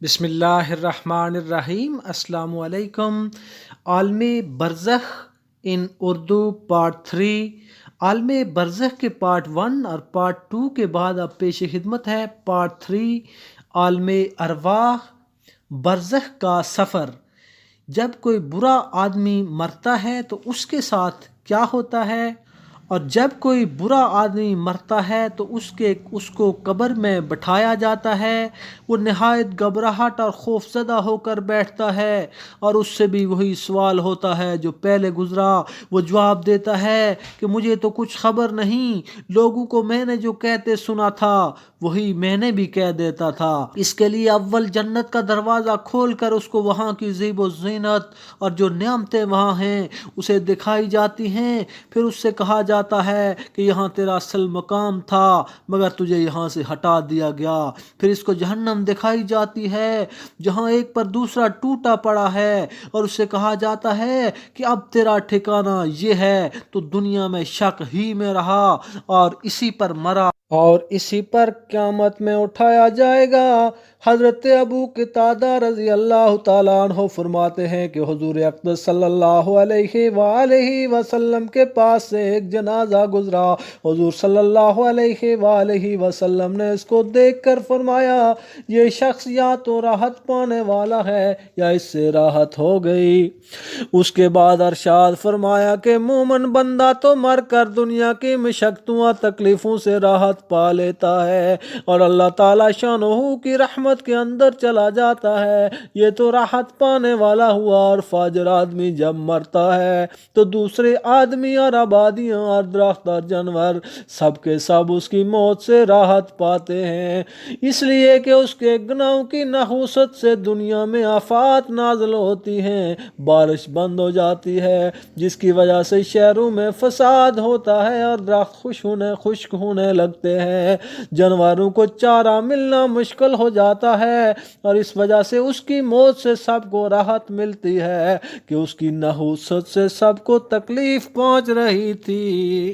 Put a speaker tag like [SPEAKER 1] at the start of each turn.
[SPEAKER 1] بسم اللہ الرحمن الرحیم۔ السلام علیکم۔ عالم برزخ ان اردو پارٹ 3۔ عالم برزخ کے پارٹ 1 اور پارٹ 2 کے بعد اب پیش خدمت ہے پارٹ 3، عالم ارواح، برزخ کا سفر۔ جب کوئی برا آدمی مرتا ہے تو اس کے ساتھ کیا ہوتا ہے، اور جب کوئی برا آدمی مرتا ہے تو اس کو قبر میں بٹھایا جاتا ہے، وہ نہایت گھبراہٹ اور خوف زدہ ہو کر بیٹھتا ہے، اور اس سے بھی وہی سوال ہوتا ہے جو پہلے گزرا۔ وہ جواب دیتا ہے کہ مجھے تو کچھ خبر نہیں، لوگوں کو میں نے جو کہتے سنا تھا وہی میں نے بھی کہہ دیتا تھا۔ اس کے لیے اول جنت کا دروازہ کھول کر اس کو وہاں کی زیب و زینت اور جو نعمتیں وہاں ہیں اسے دکھائی جاتی ہیں، پھر اس سے کہا جاتا ہے کہ یہاں تیرا اصل مقام تھا مگر تجھے یہاں سے ہٹا دیا گیا۔ پھر اس کو جہنم دکھائی جاتی ہے جہاں ایک پر دوسرا ٹوٹا پڑا ہے، اور اس سے کہا جاتا ہے کہ اب تیرا ٹھکانہ یہ ہے، تو دنیا میں شک ہی میں رہا اور اسی پر مرا اور اسی پر قیامت میں اٹھایا جائے گا۔ حضرت ابو قتادہ رضی اللہ تعالیٰ عنہ فرماتے ہیں کہ حضور اقدس صلی اللہ علیہ وآلہ وسلم کے پاس سے ایک جنازہ گزرا۔ حضور صلی اللہ علیہ وآلہ وسلم نے اس کو دیکھ کر فرمایا یہ شخص یا تو راحت پانے والا ہے یا اس سے راحت ہو گئی۔ اس کے بعد ارشاد فرمایا کہ مومن بندہ تو مر کر دنیا کی مشقتوں اور تکلیفوں سے راحت پا لیتا ہے اور اللہ تعالیٰ شانہ کی رحمت کے اندر چلا جاتا ہے، یہ تو راحت پانے والا ہوا۔ اور فاجر آدمی جب مرتا ہے تو دوسرے آدمی اور آبادیاں اور درخت اور جانور سب کے سب اس کی موت سے راحت پاتے ہیں، اس لیے کہ اس کے گناہوں کی نحوست سے دنیا میں آفات نازل ہوتی ہیں، بارش بند ہو جاتی ہے جس کی وجہ سے شہروں میں فساد ہوتا ہے اور درخت خشک ہونے لگتے ہیں، جانوروں کو چارہ ملنا مشکل ہو جاتا ہے، اور اس وجہ سے اس کی موت سے سب کو راحت ملتی ہے کہ اس کی نحوست سے سب کو تکلیف پہنچ رہی تھی۔